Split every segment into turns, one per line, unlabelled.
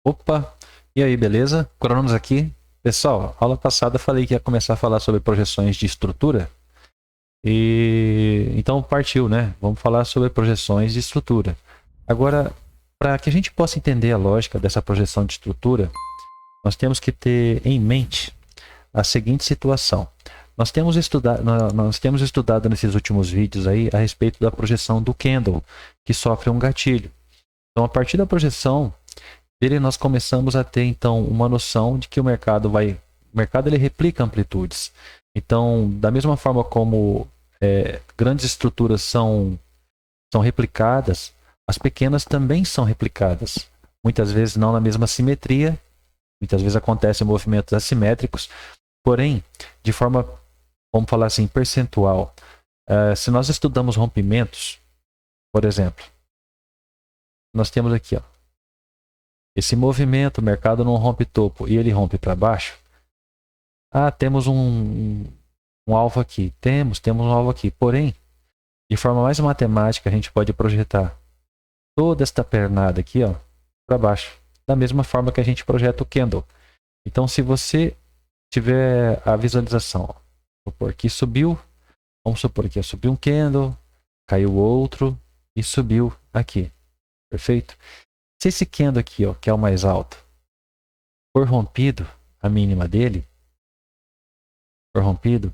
Opa, e aí, beleza? Cronos aqui. Pessoal, aula passada falei que ia começar a falar sobre projeções de estrutura. E então partiu, né? Vamos falar sobre projeções de estrutura. Agora, para que a gente possa entender a lógica dessa projeção de estrutura, nós temos que ter em mente a seguinte situação. Nós temos estudado nesses últimos vídeos aí a respeito da projeção do candle, que sofre um gatilho. Então, a partir da projeção dele, nós começamos a ter então uma noção de que o mercado ele replica amplitudes. Então, da mesma forma como grandes estruturas são replicadas, as pequenas também são replicadas. Muitas vezes não na mesma simetria, muitas vezes acontecem movimentos assimétricos, porém, de forma, vamos falar assim, percentual. Se nós estudamos rompimentos, por exemplo, nós temos aqui, ó, esse movimento, o mercado não rompe topo e ele rompe para baixo. Temos um alvo aqui. Temos um alvo aqui. Porém, de forma mais matemática, a gente pode projetar toda esta pernada aqui, ó, para baixo. Da mesma forma que a gente projeta o candle. Então, se você tiver a visualização, ó, vou supor que subiu, vamos supor que subiu um candle, caiu outro e subiu aqui. Perfeito? Se esse candle aqui, ó, que é o mais alto, for rompido, a mínima dele, for rompido,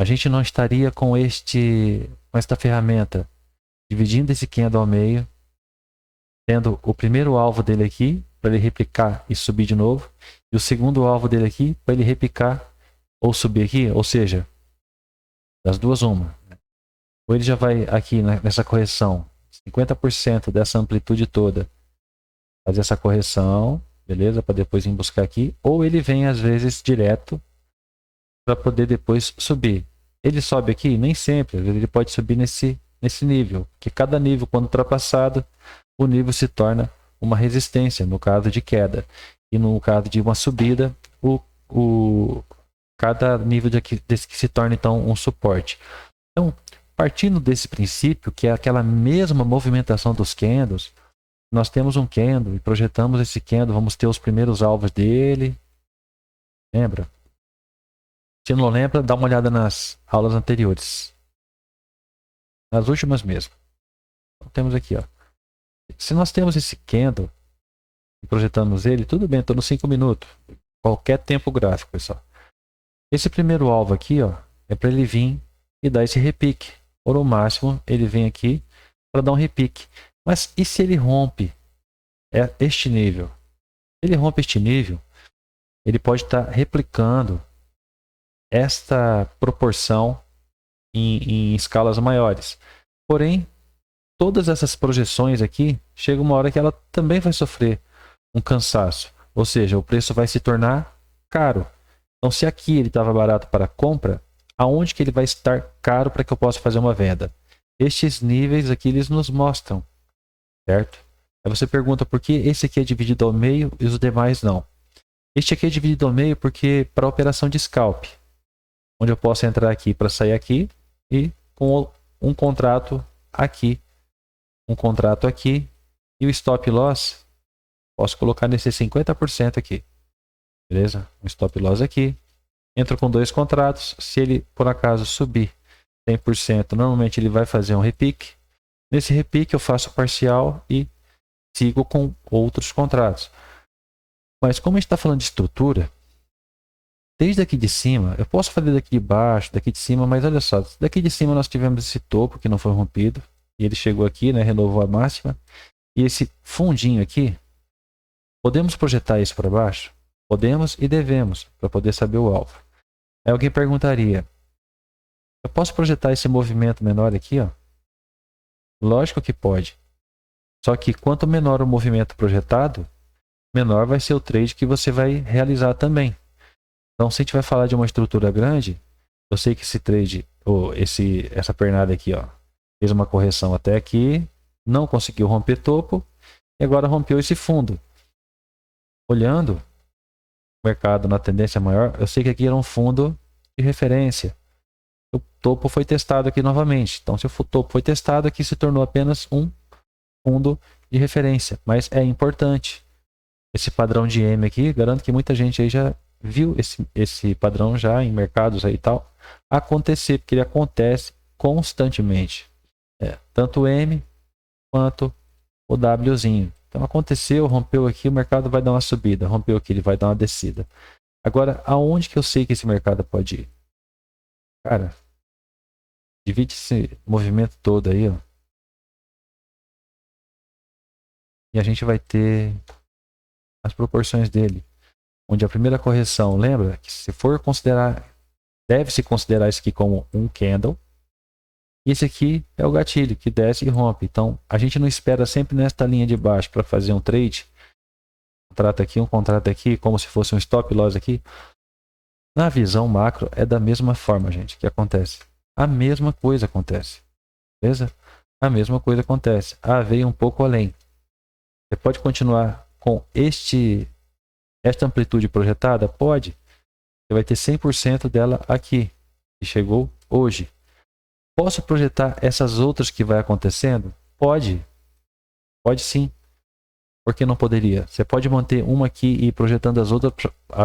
a gente não estaria com esta ferramenta dividindo esse candle ao meio, tendo o primeiro alvo dele aqui para ele replicar e subir de novo, e o segundo alvo dele aqui para ele replicar ou subir aqui, ou seja, das duas uma. Ou ele já vai aqui nessa correção, 50% dessa amplitude toda, fazer essa correção, beleza? Para depois vir buscar aqui, ou ele vem às vezes direto para poder depois subir. Ele sobe aqui? Nem sempre, às vezes ele pode subir nesse nível, que cada nível, quando ultrapassado, o nível se torna uma resistência, no caso de queda. E no caso de uma subida, cada nível desse que se torna então um suporte. Então, partindo desse princípio, que é aquela mesma movimentação dos candles, nós temos um candle e projetamos esse candle, vamos ter os primeiros alvos dele. Lembra? Se não lembra, dá uma olhada nas aulas anteriores. Nas últimas mesmo. Então, temos aqui, ó. Se nós temos esse candle e projetamos ele, tudo bem, estou nos 5 minutos. Qualquer tempo gráfico, pessoal. Esse primeiro alvo aqui, ó, é para ele vir e dar esse repique. Ou no máximo, ele vem aqui para dar um repique. Mas e se ele rompe este nível? Se ele rompe este nível, ele pode estar replicando esta proporção em escalas maiores. Porém, todas essas projeções aqui, chega uma hora que ela também vai sofrer um cansaço. Ou seja, o preço vai se tornar caro. Então, se aqui ele estava barato para compra, aonde que ele vai estar caro para que eu possa fazer uma venda? Estes níveis aqui, eles nos mostram, certo? Aí você pergunta por que esse aqui é dividido ao meio e os demais não. Este aqui é dividido ao meio porque para operação de scalp, onde eu posso entrar aqui para sair aqui e com um contrato aqui e o stop loss posso colocar nesse 50% aqui, beleza? Um stop loss aqui, entro com 2 contratos, se ele por acaso subir 100%, normalmente ele vai fazer um repique, nesse repique eu faço parcial e sigo com outros contratos. Mas como a gente está falando de estrutura, desde aqui de cima, eu posso fazer daqui de baixo, daqui de cima, mas olha só, daqui de cima nós tivemos esse topo que não foi rompido, e ele chegou aqui, né, renovou a máxima, e esse fundinho aqui, podemos projetar isso para baixo? Podemos e devemos, para poder saber o alvo. Aí alguém perguntaria, eu posso projetar esse movimento menor aqui, ó? Lógico que pode. Só que quanto menor o movimento projetado, menor vai ser o trade que você vai realizar também. Então, se a gente vai falar de uma estrutura grande, eu sei que esse trade, ou essa pernada aqui, ó, fez uma correção até aqui, não conseguiu romper topo, e agora rompeu esse fundo. Olhando o mercado na tendência maior, eu sei que aqui era um fundo de referência. O topo foi testado aqui novamente. Então, se o topo foi testado, aqui se tornou apenas um fundo de referência. Mas é importante. esse padrão de M aqui, garanto que muita gente aí já viu esse padrão já em mercados aí e tal acontecer, porque ele acontece constantemente. Tanto o M quanto o Wzinho. Então aconteceu, rompeu aqui, o mercado vai dar uma subida, rompeu aqui, ele vai dar uma descida. Agora, aonde que eu sei que esse mercado pode ir? Cara, divide esse movimento todo aí, ó. E a gente vai ter as proporções dele. Onde a primeira correção, lembra que se for considerar, deve-se considerar isso aqui como um candle. E esse aqui é o gatilho que desce e rompe. Então, a gente não espera sempre nesta linha de baixo para fazer um trade. Um contrato aqui, como se fosse um stop loss aqui. Na visão macro é da mesma forma, gente, que acontece. A mesma coisa acontece. Beleza? A mesma coisa acontece. Veio um pouco além. Você pode continuar com esta amplitude projetada? Pode. Você vai ter 100% dela aqui, que chegou hoje. Posso projetar essas outras que vai acontecendo? Pode. Pode sim. Por que não poderia? Você pode manter uma aqui e ir projetando as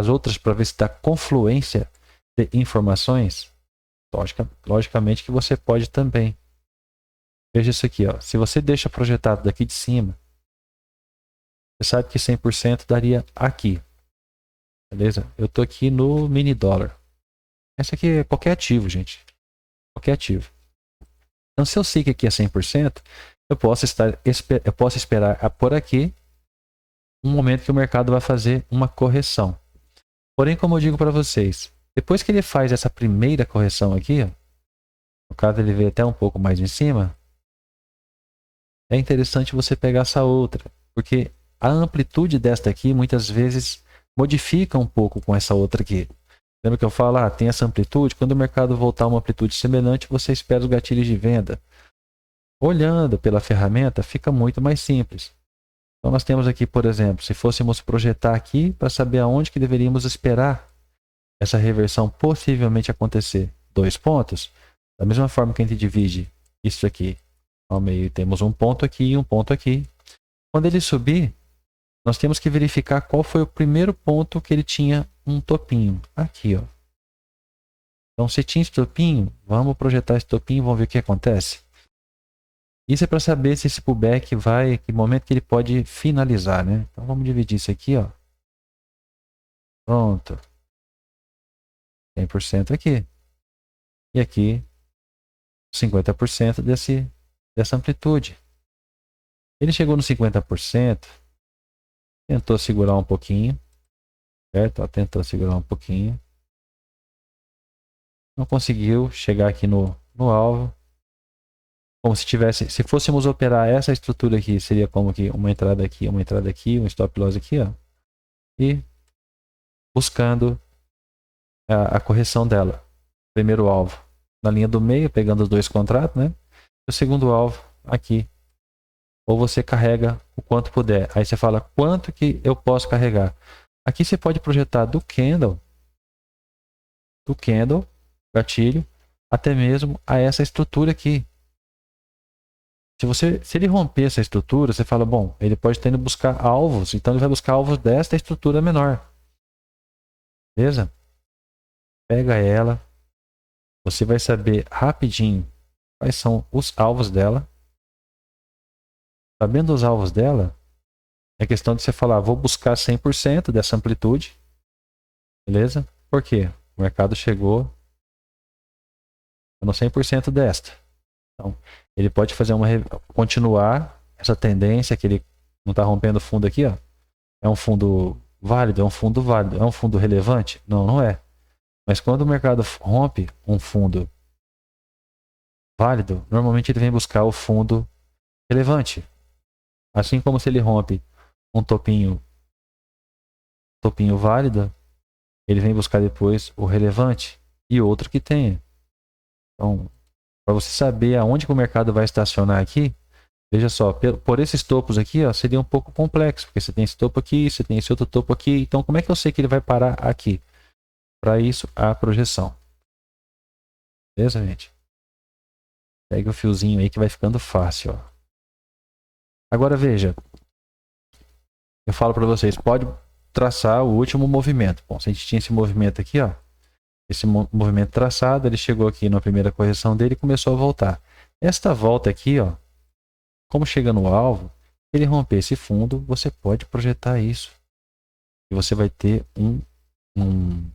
outras para ver se dá confluência de informações? Logicamente que você pode também. Veja isso aqui, ó. Se você deixa projetado daqui de cima, você sabe que 100% daria aqui. Beleza? Eu estou aqui no mini dólar. Esse aqui é qualquer ativo, gente. Qualquer ativo. Então, se eu sei que aqui é 100%, eu posso esperar por aqui um momento que o mercado vai fazer uma correção. Porém, como eu digo para vocês, depois que ele faz essa primeira correção aqui, ó, no caso ele veio até um pouco mais em cima, é interessante você pegar essa outra, porque a amplitude desta aqui muitas vezes modifica um pouco com essa outra aqui. Lembra que eu falo, tem essa amplitude, quando o mercado voltar a uma amplitude semelhante, você espera os gatilhos de venda. Olhando pela ferramenta, fica muito mais simples. Então nós temos aqui, por exemplo, se fôssemos projetar aqui para saber aonde que deveríamos esperar essa reversão possivelmente acontecer. 2 pontos. Da mesma forma que a gente divide isso aqui ao meio, temos um ponto aqui e um ponto aqui. Quando ele subir, nós temos que verificar qual foi o primeiro ponto que ele tinha um topinho. Aqui, ó. Então, se tinha esse topinho, vamos projetar esse topinho e vamos ver o que acontece. Isso é para saber se esse pullback vai, que momento que ele pode finalizar, né? Então, vamos dividir isso aqui, ó. Pronto. 100% aqui. E aqui, 50% dessa amplitude. Ele chegou no 50%, tentou segurar um pouquinho, certo? Ó, tentou segurar um pouquinho. Não conseguiu chegar aqui no alvo. Como se fôssemos operar essa estrutura aqui, seria como que uma entrada aqui, um stop loss aqui, ó. E buscando a correção dela. Primeiro alvo na linha do meio, pegando os dois contratos, né? E o segundo alvo aqui. Ou você carrega o quanto puder. Aí você fala, quanto que eu posso carregar? Aqui você pode projetar do candle, gatilho, até mesmo a essa estrutura aqui. Se ele romper essa estrutura, você fala, bom, ele pode estar indo buscar alvos, então ele vai buscar alvos desta estrutura menor. Beleza? Pega ela, você vai saber rapidinho quais são os alvos dela. Sabendo os alvos dela, é questão de você falar, vou buscar 100% dessa amplitude. Beleza? Por quê? O mercado chegou no 100% desta. Então, ele pode fazer continuar essa tendência que ele não está rompendo o fundo aqui, ó. É um fundo válido? É um fundo válido. É um fundo relevante? Não, não é. Mas quando o mercado rompe um fundo válido, normalmente ele vem buscar o fundo relevante. Assim como se ele rompe um topinho válido, ele vem buscar depois o relevante e outro que tenha. Então, para você saber aonde que o mercado vai estacionar aqui, veja só, por esses topos aqui, ó, seria um pouco complexo, porque você tem esse topo aqui, você tem esse outro topo aqui, então como é que eu sei que ele vai parar aqui? Para isso, a projeção. Beleza, gente? Pega o fiozinho aí que vai ficando fácil, ó. Agora veja, eu falo para vocês, pode traçar o último movimento. Bom, se a gente tinha esse movimento aqui, ó, esse movimento traçado, ele chegou aqui na primeira correção dele e começou a voltar. Esta volta aqui, ó, como chega no alvo, se ele romper esse fundo, você pode projetar isso. E você vai ter uma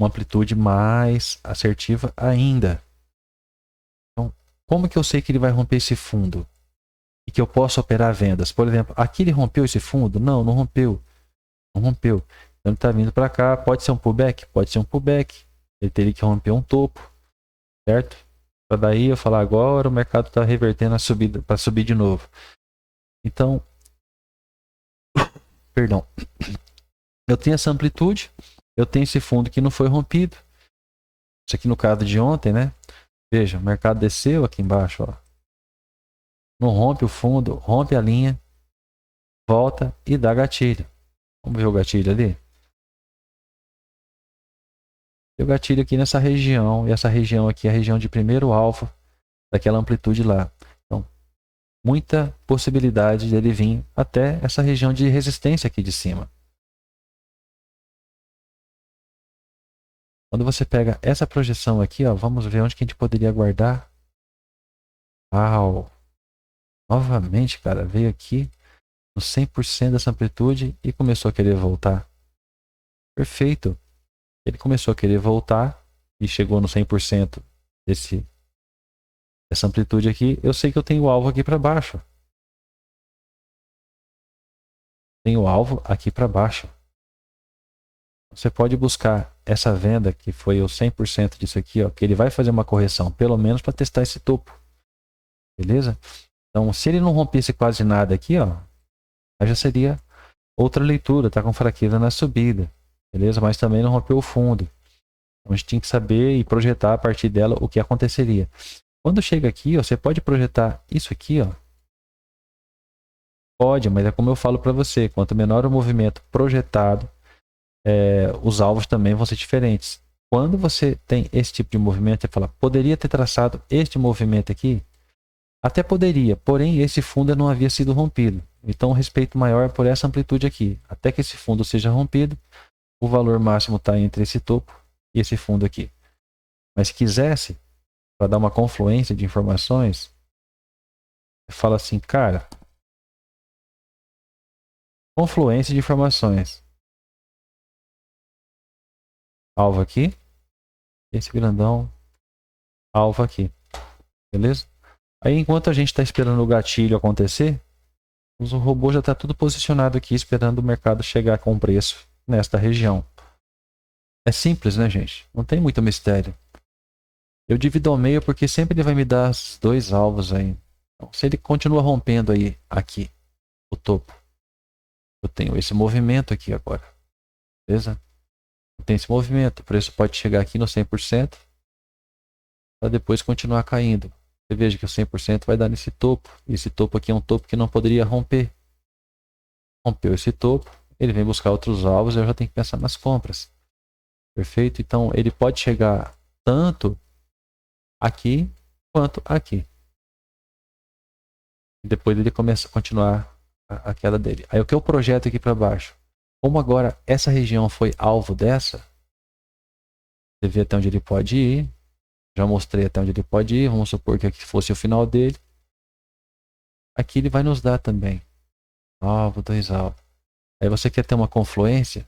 amplitude mais assertiva ainda. Então, como que eu sei que ele vai romper esse fundo? E que eu posso operar vendas? Por exemplo, aqui ele rompeu esse fundo? Não, não rompeu. Não rompeu. Então ele está vindo para cá. Pode ser um pullback? Pode ser um pullback. Ele teria que romper um topo. Certo? Para daí eu falar agora o mercado está revertendo a subida para subir de novo. Então, perdão. Eu tenho essa amplitude. Eu tenho esse fundo que não foi rompido. Isso aqui no caso de ontem, né? Veja, o mercado desceu aqui embaixo, ó. Não rompe o fundo, rompe a linha, volta e dá gatilho. Vamos ver o gatilho ali? Tem o gatilho aqui nessa região, e essa região aqui é a região de primeiro alvo daquela amplitude lá. Então, muita possibilidade dele vir até essa região de resistência aqui de cima. Quando você pega essa projeção aqui, ó, vamos ver onde que a gente poderia guardar. Uau! Novamente, cara, veio aqui no 100% dessa amplitude e começou a querer voltar. Perfeito. Ele começou a querer voltar e chegou no 100% dessa amplitude aqui. Eu sei que eu tenho o alvo aqui para baixo. Tenho o alvo aqui para baixo. Você pode buscar essa venda que foi o 100% disso aqui, ó, que ele vai fazer uma correção, pelo menos para testar esse topo. Beleza? Então, se ele não rompesse quase nada aqui, ó, aí já seria outra leitura, tá com fraqueza na subida. Beleza? Mas também não rompeu o fundo. Então, a gente tem que saber e projetar a partir dela o que aconteceria. Quando chega aqui, ó, você pode projetar isso aqui, ó. Pode, mas é como eu falo para você, quanto menor o movimento projetado, os alvos também vão ser diferentes. Quando você tem esse tipo de movimento, você fala, poderia ter traçado este movimento aqui? Até poderia, porém esse fundo não havia sido rompido. Então o respeito maior é por essa amplitude aqui. Até que esse fundo seja rompido, o valor máximo está entre esse topo e esse fundo aqui. Mas se quisesse, para dar uma confluência de informações, fala assim, cara, confluência de informações. Alvo aqui, esse grandão, alvo aqui. Beleza? Aí enquanto a gente está esperando o gatilho acontecer, o robô já está tudo posicionado aqui, esperando o mercado chegar com preço nesta região. É simples, né, gente? Não tem muito mistério. Eu divido ao meio porque sempre ele vai me dar os dois alvos aí. Então, se ele continua rompendo aí, aqui, o topo, eu tenho esse movimento aqui agora. Beleza? Eu tenho esse movimento. O preço pode chegar aqui no 100% para depois continuar caindo. Você veja que o 100% vai dar nesse topo. Esse topo aqui é um topo que não poderia romper. Rompeu esse topo, ele vem buscar outros alvos e eu já tenho que pensar nas compras. Perfeito? Então ele pode chegar tanto aqui quanto aqui. E depois ele começa a continuar a queda dele. Aí o que eu projeto aqui para baixo? Como agora essa região foi alvo dessa, você vê até onde ele pode ir. Já mostrei até onde ele pode ir. Vamos supor que aqui fosse o final dele. Aqui ele vai nos dar também alvo, dois alvos. Aí você quer ter uma confluência.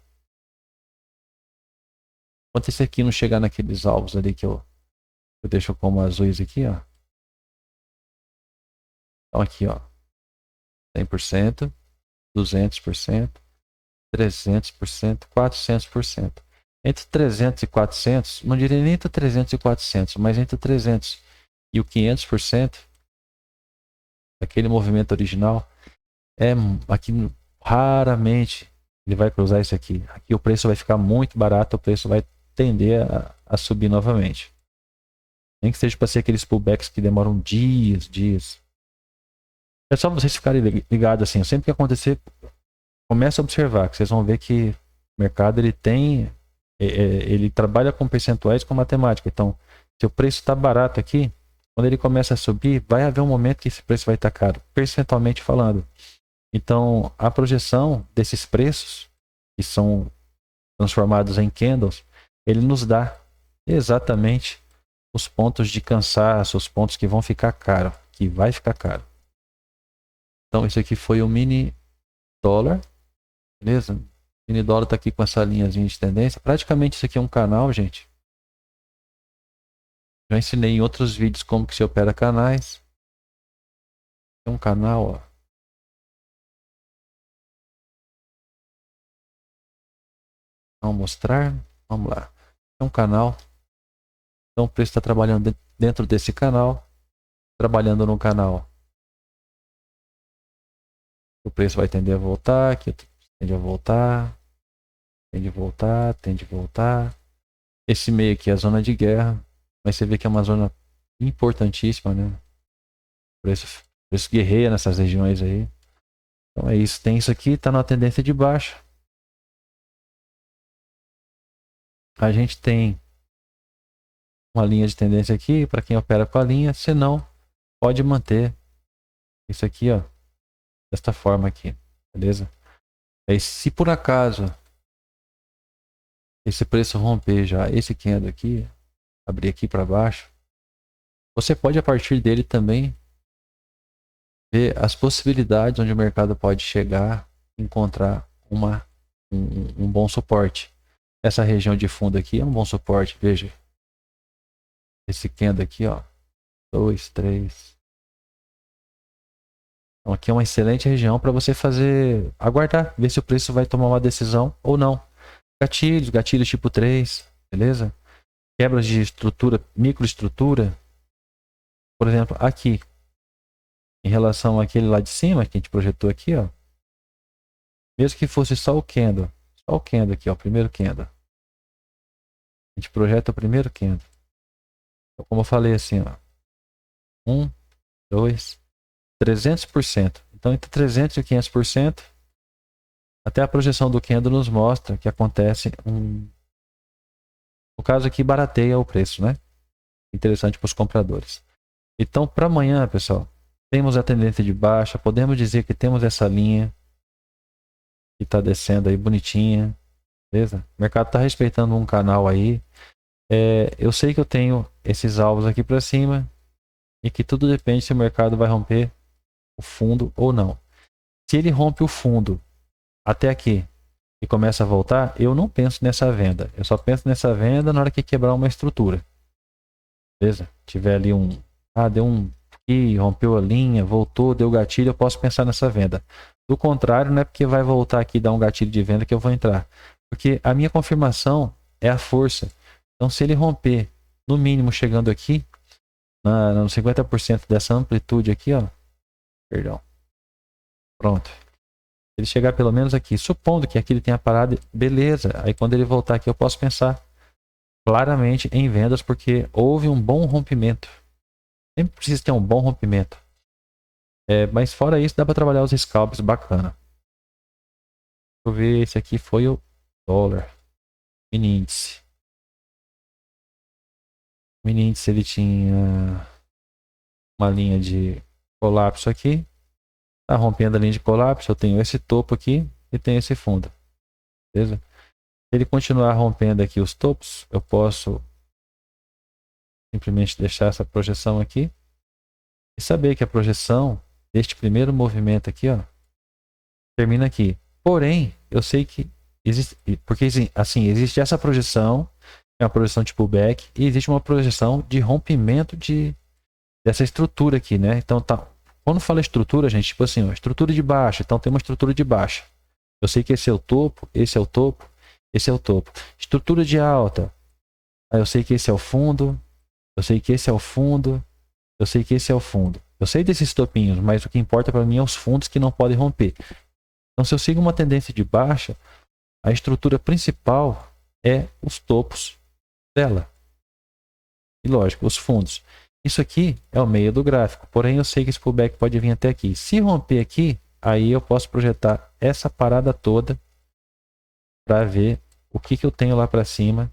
Enquanto esse aqui não chegar naqueles alvos ali que eu deixo como azuis aqui, ó. Então aqui, ó. 100%, 200%, 300%, 400%. Entre 300 e 400, não diria nem entre 300 e 400, mas entre 300 e o 500%, aquele movimento original, aqui raramente ele vai cruzar isso aqui. Aqui o preço vai ficar muito barato, o preço vai tender a subir novamente. Nem que seja para ser aqueles pullbacks que demoram dias. É só vocês ficarem ligados assim. Sempre que acontecer, comece a observar, que vocês vão ver que o mercado ele trabalha com percentuais com matemática. Então, se o preço está barato aqui, quando ele começa a subir, vai haver um momento que esse preço vai estar caro, percentualmente falando. Então, a projeção desses preços, que são transformados em candles, ele nos dá exatamente os pontos de cansaço, os pontos que vão ficar caro, que vai ficar caro. Então, isso aqui foi o mini dólar, beleza? O mini dólar está aqui com essa linhazinha de tendência. Praticamente isso aqui é um canal, gente. Já ensinei em outros vídeos como que se opera canais. É um canal, ó. Vamos mostrar. Vamos lá. É um canal. Então o preço está trabalhando dentro desse canal. Trabalhando no canal. O preço vai tender a voltar. Aqui tende a voltar. Tende a voltar. Tende a voltar. Esse meio aqui é a zona de guerra. Mas você vê que é uma zona importantíssima, né? O preço guerreia nessas regiões aí. Então é isso. Tem isso aqui. Está na tendência de baixa. A gente tem uma linha de tendência aqui para quem opera com a linha, se não, pode manter isso aqui, ó, desta forma aqui, beleza? Aí se por acaso esse preço romper já esse candle aqui, abrir aqui para baixo, você pode a partir dele também ver as possibilidades onde o mercado pode chegar, encontrar um bom suporte. Essa região de fundo aqui é um bom suporte, veja. Esse candle aqui, ó, 2, 3. Então aqui é uma excelente região para você fazer, aguardar, ver se o preço vai tomar uma decisão ou não. Gatilhos tipo 3, beleza? Quebras de estrutura, microestrutura. Por exemplo, aqui, em relação àquele lá de cima que a gente projetou aqui, ó. Mesmo que fosse só o candle aqui, ó, o primeiro candle. A gente projeta o primeiro candle. Então, como eu falei assim, ó. 1, 2, 300%. Então, entre 300% e 500%, até a projeção do candle nos mostra que acontece no caso aqui, barateia o preço, né? Interessante para os compradores. Então, para amanhã, pessoal, temos a tendência de baixa. Podemos dizer que temos essa linha que está descendo aí bonitinha, beleza? O mercado está respeitando um canal aí. Eu sei que eu tenho esses alvos aqui para cima e que tudo depende se o mercado vai romper o fundo ou não. Se ele rompe o fundo até aqui e começa a voltar, eu não penso nessa venda. Eu só penso nessa venda na hora que quebrar uma estrutura. Beleza? Tiver ali deu e rompeu a linha, voltou, deu gatilho, eu posso pensar nessa venda. Do contrário, não é porque vai voltar aqui e dar um gatilho de venda que eu vou entrar. Porque a minha confirmação é a força. Então, se ele romper, no mínimo, chegando aqui, no 50% dessa amplitude aqui, ó. Perdão. Pronto. Se ele chegar pelo menos aqui, supondo que aqui ele tenha parado, beleza. Aí quando ele voltar aqui, eu posso pensar claramente em vendas, porque houve um bom rompimento. Sempre precisa ter um bom rompimento. Mas fora isso, dá para trabalhar os scalps bacana. Deixa eu ver, esse aqui foi o dólar. Mini índice. O mini índice ele tinha uma linha de colapso aqui. Tá rompendo a linha de colapso. Eu tenho esse topo aqui e tenho esse fundo. Beleza? Se ele continuar rompendo aqui os topos, eu posso simplesmente deixar essa projeção aqui e saber que a projeção deste primeiro movimento aqui, ó, termina aqui. Porém, eu sei que existe, porque assim, existe essa projeção, é uma projeção de pullback, e existe uma projeção de rompimento dessa estrutura aqui, né? Então, quando fala estrutura, gente, tipo assim, ó, estrutura de baixa, então tem uma estrutura de baixa. Eu sei que esse é o topo, esse é o topo, esse é o topo. Estrutura de alta, aí eu sei que esse é o fundo, eu sei que esse é o fundo, eu sei que esse é o fundo. Eu sei desses topinhos, mas o que importa para mim é os fundos que não podem romper. Então, se eu sigo uma tendência de baixa, a estrutura principal é os topos dela. E lógico, os fundos. Isso aqui é o meio do gráfico, porém eu sei que esse pullback pode vir até aqui. Se romper aqui, aí eu posso projetar essa parada toda para ver o que eu tenho lá para cima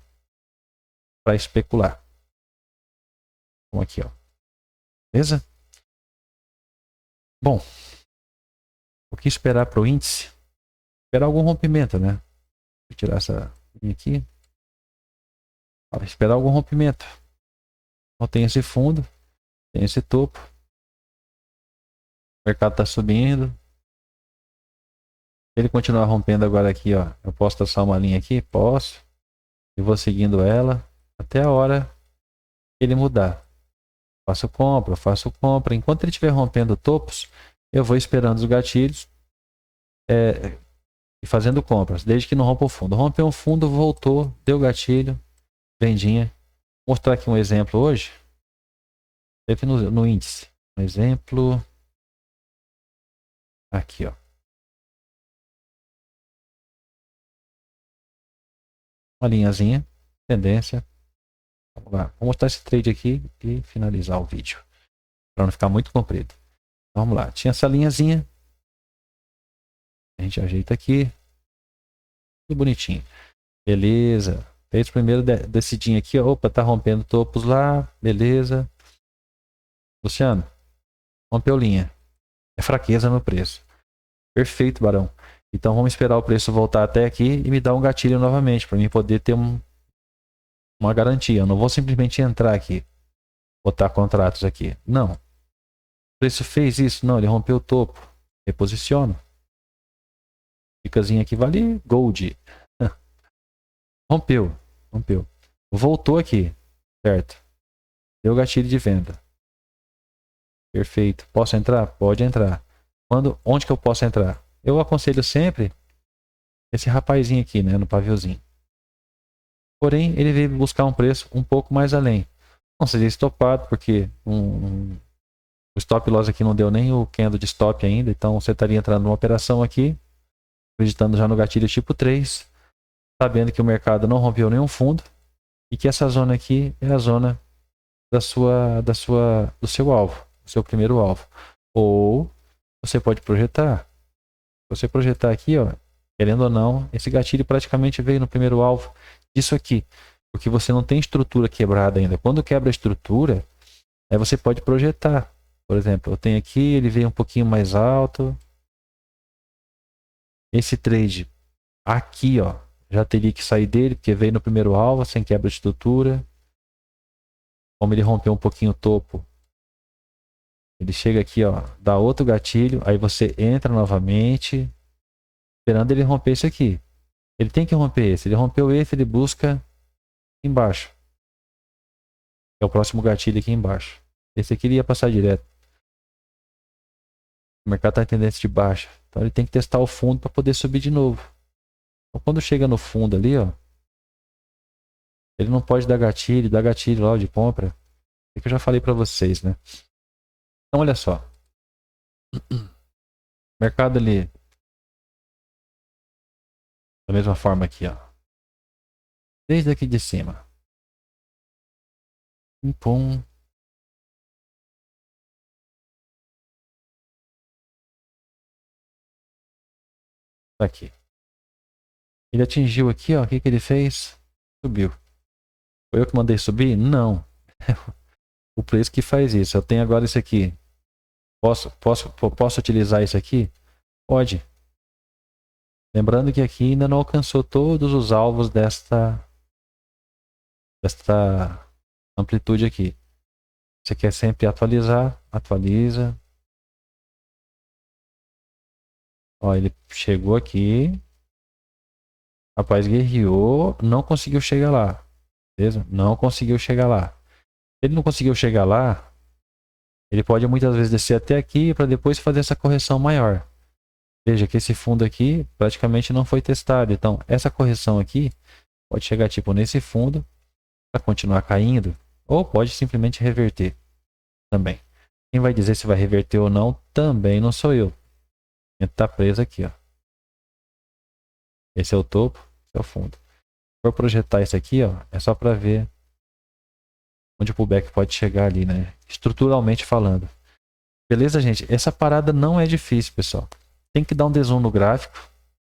para especular. Então aqui, ó. Beleza? Bom, O que esperar para o índice? Esperar algum rompimento, né? Vou tirar essa linha aqui. Esperar algum rompimento. Então tem esse fundo, tem esse topo. O mercado está subindo. Se ele continuar rompendo agora aqui, ó, eu posso traçar uma linha aqui? Posso. E vou seguindo ela até a hora que ele mudar. Faço compra. Enquanto ele estiver rompendo topos, eu vou esperando os gatilhos e fazendo compras, desde que não rompa o fundo. Rompeu um fundo, voltou, deu gatilho, vendinha. Vou mostrar aqui um exemplo hoje. Teve no índice. Um exemplo. Aqui, ó. Uma linhazinha, tendência. Vamos lá. Vou mostrar esse trade aqui e finalizar o vídeo, para não ficar muito comprido. Vamos lá. Tinha essa linhazinha. A gente ajeita aqui. Tudo bonitinho. Beleza. Fez o primeiro decidinho aqui. Opa, tá rompendo topos lá. Beleza. Luciano, rompeu linha. É fraqueza no preço. Perfeito, Barão. Então vamos esperar o preço voltar até aqui e me dar um gatilho novamente, para mim poder ter uma garantia. Eu não vou simplesmente entrar aqui, botar contratos aqui. Não. O preço fez isso? Não, ele rompeu o topo. Reposiciono. Dicasinha aqui vale gold. Rompeu. Voltou aqui. Certo. Deu gatilho de venda. Perfeito. Posso entrar? Pode entrar. Onde que eu posso entrar? Eu aconselho sempre esse rapazinho aqui, né, no paviozinho. Porém, ele veio buscar um preço um pouco mais além. Não seria estopado, porque o stop loss aqui não deu nem o candle de stop ainda. Então, você estaria entrando numa operação aqui, acreditando já no gatilho tipo 3, sabendo que o mercado não rompeu nenhum fundo e que essa zona aqui é a zona do seu alvo, do seu primeiro alvo. Ou você pode projetar. Se você projetar aqui, ó, querendo ou não, esse gatilho praticamente veio no primeiro alvo disso aqui, porque você não tem estrutura quebrada ainda. Quando quebra a estrutura, aí você pode projetar. Por exemplo, eu tenho aqui, ele veio um pouquinho mais alto. Esse trade aqui, ó, já teria que sair dele, porque veio no primeiro alvo, sem quebra de estrutura. Como ele rompeu um pouquinho o topo, ele chega aqui, ó, dá outro gatilho, aí você entra novamente, esperando ele romper esse aqui. Ele tem que romper esse. Ele rompeu esse, ele busca embaixo. É o próximo gatilho aqui embaixo. Esse aqui ele ia passar direto. O mercado está em tendência de baixa. Então ele tem que testar o fundo para poder subir de novo. Então quando chega no fundo ali, ó, ele não pode dar gatilho lá de compra. É que eu já falei para vocês, né? Então olha só. O mercado ali, da mesma forma aqui, ó. Desde aqui de cima. Pum. Tá aqui. Ele atingiu aqui, ó. O que que ele fez? Subiu. Foi eu que mandei subir? Não. O preço que faz isso. Eu tenho agora isso aqui. Posso utilizar isso aqui? Pode. Lembrando que aqui ainda não alcançou todos os alvos desta amplitude aqui. Você quer sempre atualizar? Atualiza. Ó, ele chegou aqui. Rapaz, guerreou. Não conseguiu chegar lá. Beleza? Não conseguiu chegar lá. Se ele não conseguiu chegar lá, ele pode muitas vezes descer até aqui para depois fazer essa correção maior. Veja que esse fundo aqui praticamente não foi testado. Então, essa correção aqui pode chegar tipo nesse fundo para continuar caindo, ou pode simplesmente reverter também. Quem vai dizer se vai reverter ou não também não sou eu. Está preso aqui, ó. Esse é o topo, esse é o fundo. Se for projetar isso aqui, ó, é só para ver onde o pullback pode chegar ali, né? Estruturalmente falando. Beleza, gente? Essa parada não é difícil, pessoal. Tem que dar um dezoom no gráfico.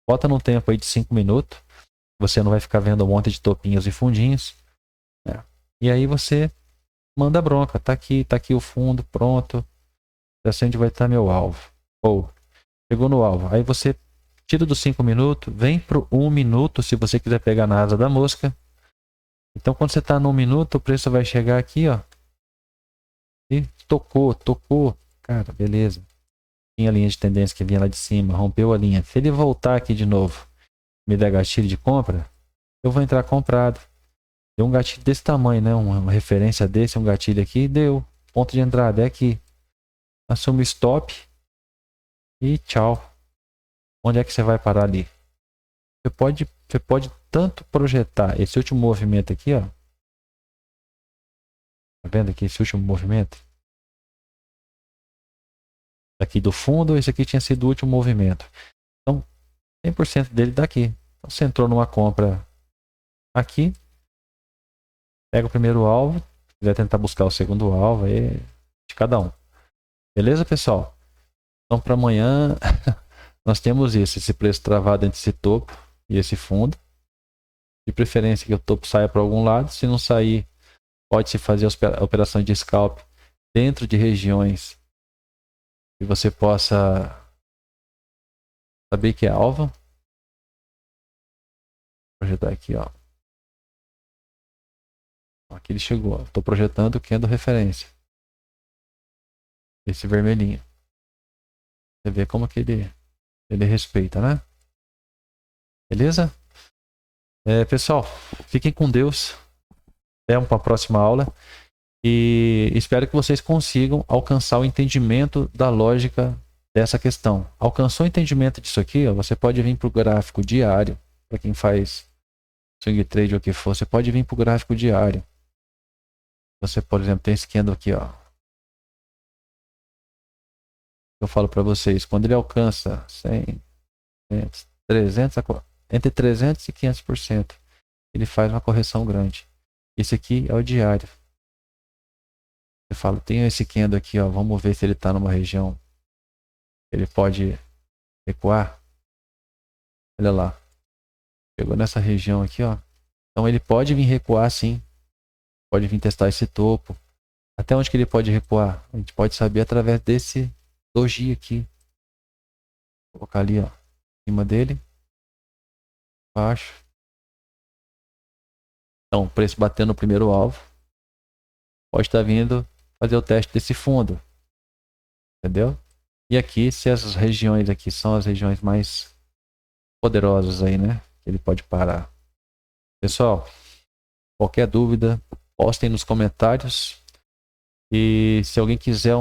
Bota num tempo aí de 5 minutos. Você não vai ficar vendo um monte de topinhos e fundinhos. Né? E aí você manda bronca. Tá aqui o fundo, pronto. Já sei onde vai estar meu alvo. Ou chegou no alvo. Aí você tira dos 5 minutos, vem pro 1 minuto se você quiser pegar na asa da mosca. Então quando você está no 1 minuto, o preço vai chegar aqui, ó. E tocou. Cara, beleza. Tinha a linha de tendência que vinha lá de cima, rompeu a linha. Se ele voltar aqui de novo, me der gatilho de compra, eu vou entrar comprado. Deu um gatilho desse tamanho, né? Uma referência desse, um gatilho aqui, deu. Ponto de entrada é aqui. Assume stop e tchau. Onde é que você vai parar ali? Você pode tanto projetar esse último movimento aqui, ó. Tá vendo aqui esse último movimento? Aqui do fundo, esse aqui tinha sido o último movimento. Então, 100% dele daqui. Então, você entrou numa compra aqui, pega o primeiro alvo, se quiser tentar buscar o segundo alvo, aí de cada um. Beleza, pessoal? Então, para amanhã, nós temos isso, esse preço travado entre esse topo e esse fundo. De preferência que o topo saia para algum lado. Se não sair, pode-se fazer operações de scalp dentro de regiões que você possa saber que é alvo. Vou projetar aqui, ó. Aqui ele chegou. Estou projetando o candle referência. Esse vermelhinho. Você vê como que ele respeita, né? Beleza? Pessoal, fiquem com Deus. Até uma próxima aula. E espero que vocês consigam alcançar o entendimento da lógica dessa questão. Alcançou o entendimento disso aqui, ó, você pode vir para o gráfico diário. Para quem faz swing trade ou o que for, você pode vir para o gráfico diário. Você, por exemplo, tem esse candle aqui, ó. Eu falo para vocês, quando ele alcança 100, 200, 300, entre 300 e 500%, ele faz uma correção grande. Esse aqui é o diário. Eu falo, tem esse candle aqui, ó, vamos ver se ele está numa região. Ele pode recuar. Olha lá. Chegou nessa região aqui, ó. Então ele pode vir recuar sim. Pode vir testar esse topo. Até onde que ele pode recuar? A gente pode saber através desse doji aqui. Vou colocar ali, ó. Em cima dele. Baixo. Então, o preço batendo no primeiro alvo. Pode estar vindo fazer o teste desse fundo. Entendeu? E aqui, se essas regiões aqui são as regiões mais poderosas aí, né? Ele pode parar. Pessoal, qualquer dúvida, postem nos comentários. E se alguém quiser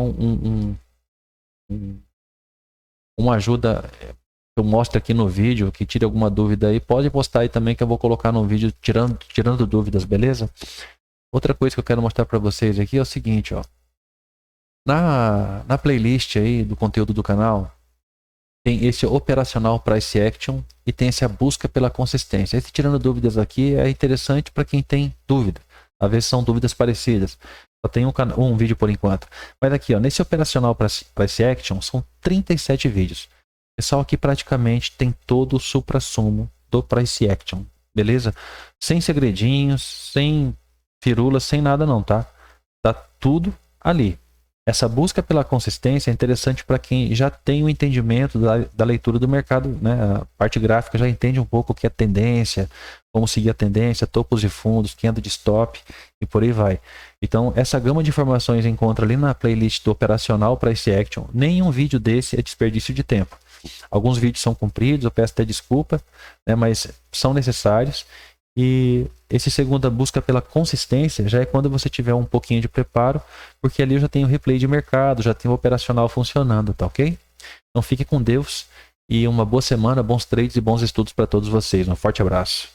uma ajuda que eu mostro aqui no vídeo, que tire alguma dúvida aí, pode postar aí também que eu vou colocar no vídeo tirando dúvidas, beleza? Outra coisa que eu quero mostrar para vocês aqui é o seguinte, ó. Na playlist aí do conteúdo do canal, tem esse operacional price action e tem essa busca pela consistência. Esse tirando dúvidas aqui é interessante para quem tem dúvida. Às vezes são dúvidas parecidas. Só tem um vídeo por enquanto. Mas aqui, ó, nesse operacional price action são 37 vídeos. Pessoal, aqui praticamente tem todo o suprassumo do price action, beleza? Sem segredinhos, sem firulas, sem nada não, tá? Tá tudo ali. Essa busca pela consistência é interessante para quem já tem o entendimento da leitura do mercado, né? A parte gráfica já entende um pouco o que é tendência, como seguir a tendência, topos e fundos, candle de stop e por aí vai. Então, essa gama de informações encontra ali na playlist do operacional price action. Nenhum vídeo desse é desperdício de tempo. Alguns vídeos são compridos, eu peço até desculpa, né? Mas são necessários. E esse segunda busca pela consistência já é quando você tiver um pouquinho de preparo, porque ali eu já tenho replay de mercado, já tenho o operacional funcionando, tá ok? Então fique com Deus e uma boa semana, bons trades e bons estudos para todos vocês. Um forte abraço.